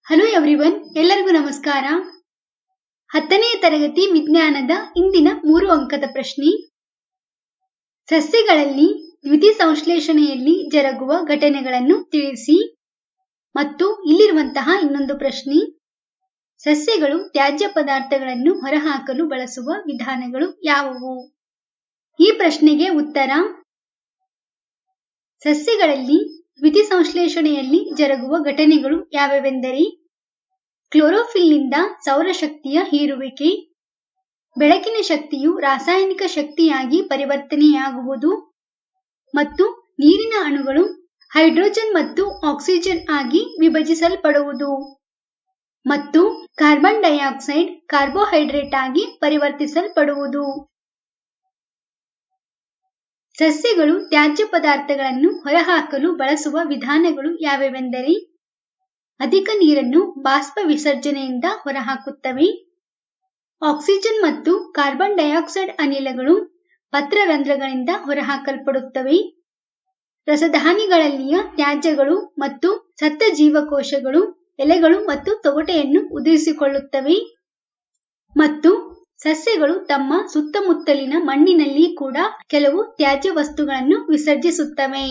Hello everyone, ಎಲ್ಲರಿಗೂ ನಮಸ್ಕಾರ. 10ನೇ ತರಗತಿ ವಿಜ್ಞಾನದ ಇಂದಿನ 3 ಅಂಕದ ಪ್ರಶ್ನೆ. ಸಸ್ಯಗಳಲ್ಲಿ ದ್ಯುತಿಸಂಶ್ಲೇಷಣೆಯಲ್ಲಿ ಜರುಗುವ ಘಟನೆಗಳನ್ನು ತಿಳಿಸಿ. ಮತ್ತು ಇಲ್ಲಿರುವಂತಹ ಇನ್ನೊಂದು ಪ್ರಶ್ನೆ, ಸಸ್ಯಗಳು ತ್ಯಾಜ್ಯ ಪದಾರ್ಥಗಳನ್ನು ಹೊರಹಾಕಲು ಬಳಸುವ ವಿಧಾನಗಳು ಯಾವುವು? ಈ ಪ್ರಶ್ನೆಗೆ ಉತ್ತರ, ಸಸ್ಯಗಳಲ್ಲಿ ದ್ಯುತಿಸಂಶ್ಲೇಷಣೆಯಲ್ಲಿ ಜರುಗುವ ಘಟನೆಗಳು ಯಾವೆಂದರೆ ಕ್ಲೋರೋಫಿಲ್ನಿಂದ ಸೌರಶಕ್ತಿಯ ಹೀರುವಿಕೆ, ಬೆಳಕಿನ ಶಕ್ತಿಯು ರಾಸಾಯನಿಕ ಶಕ್ತಿಯಾಗಿ ಪರಿವರ್ತನೆಯಾಗುವುದು ಮತ್ತು ನೀರಿನ ಅಣುಗಳು ಹೈಡ್ರೋಜನ್ ಮತ್ತು ಆಕ್ಸಿಜನ್ ಆಗಿ ವಿಭಜಿಸಲ್ಪಡುವುದು ಮತ್ತು ಕಾರ್ಬನ್ ಡೈಆಕ್ಸೈಡ್ ಕಾರ್ಬೋಹೈಡ್ರೇಟ್ ಆಗಿ ಪರಿವರ್ತಿಸಲ್ಪಡುವುದು. ಸಸ್ಯಗಳು ತ್ಯಾಜ್ಯ ಪದಾರ್ಥಗಳನ್ನು ಹೊರಹಾಕಲು ಬಳಸುವ ವಿಧಾನಗಳು ಯಾವೆಂದರೆ ಅಧಿಕ ನೀರನ್ನು ಬಾಷ್ಪ ವಿಸರ್ಜನೆಯಿಂದ ಹೊರಹಾಕುತ್ತವೆ, ಆಕ್ಸಿಜನ್ ಮತ್ತು ಕಾರ್ಬನ್ ಡೈಆಕ್ಸೈಡ್ ಅನಿಲಗಳು ಪತ್ರರಂಧ್ರಗಳಿಂದ ಹೊರಹಾಕಲ್ಪಡುತ್ತವೆ, ರಸಧಾನಿಗಳಲ್ಲಿಯ ತ್ಯಾಜ್ಯಗಳು ಮತ್ತು ಸತ್ತ ಜೀವಕೋಶಗಳು ಎಲೆಗಳು ಮತ್ತು ತೊಗಟೆಯನ್ನು ಉದುರಿಸಿಕೊಳ್ಳುತ್ತವೆ ಮತ್ತು ಸಸ್ಯಗಳು ತಮ್ಮ ಸುತ್ತಮುತ್ತಲಿನ ಮಣ್ಣಿನಲ್ಲಿ ಕೂಡ ಕೆಲವು ತ್ಯಾಜ್ಯ ವಸ್ತುಗಳನ್ನು ವಿಸರ್ಜಿಸುತ್ತವೆ.